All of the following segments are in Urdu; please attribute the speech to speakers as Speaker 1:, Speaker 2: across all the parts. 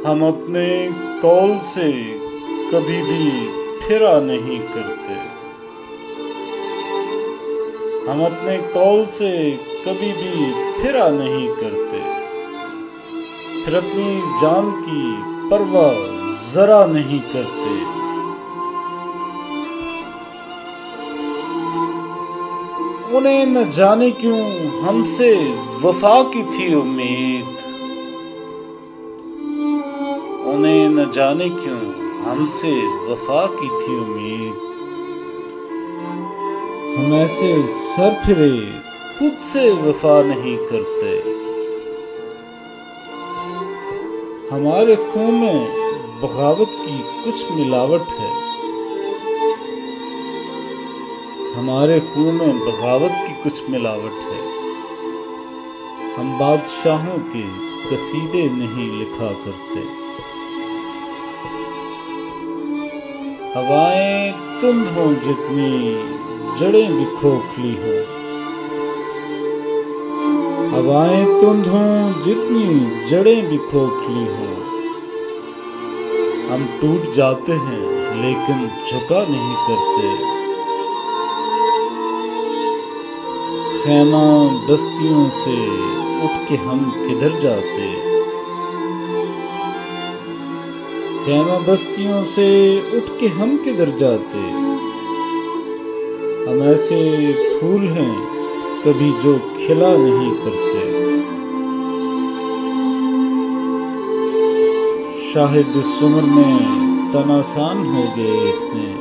Speaker 1: ہم اپنے قول سے کبھی بھی پھرا نہیں کرتے، ہم اپنے قول سے کبھی بھی پھرا نہیں کرتے، پھر اپنی جان کی پرواہ ذرا نہیں کرتے۔ انہیں نہ جانے کیوں ہم سے وفا کی تھی امید، انہیں نہ جانے کیوں ہم سے وفا کی تھی امید، ہم ایسے سر پھرے خود سے وفا نہیں کرتے۔ ہمارے خون میں بغاوت کی کچھ ملاوٹ ہے، ہمارے خون میں بغاوت کی کچھ ملاوٹ ہے، ہم بادشاہوں کے قصیدے نہیں لکھا کرتے۔ ہوائیں تند ہوں جتنی جڑیں بھی کھوکھلی ہوں، ہوائیں تند ہوں جتنی جڑیں بھی کھوکھلی ہوں، ہم ٹوٹ جاتے ہیں لیکن جھکا نہیں کرتے۔ خیمہ بستیوں سے اٹھ کے ہم کدھر جاتے، خیمہ بستیوں سے اٹھ کے ہم کدھر جاتے، ہم ایسے پھول ہیں کبھی جو کھلا نہیں کرتے۔ شاہد اس عمر میں تن آسان ہو گئے اتنے،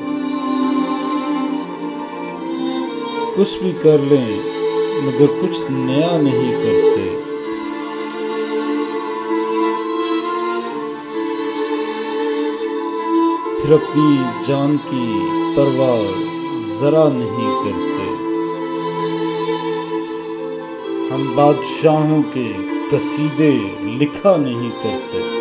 Speaker 1: کچھ بھی کر لیں مگر کچھ نیا نہیں کرتے۔ پھر اپنی جان کی پرواہ ذرا نہیں کرتے، ہم بادشاہوں کے قصیدے لکھا نہیں کرتے۔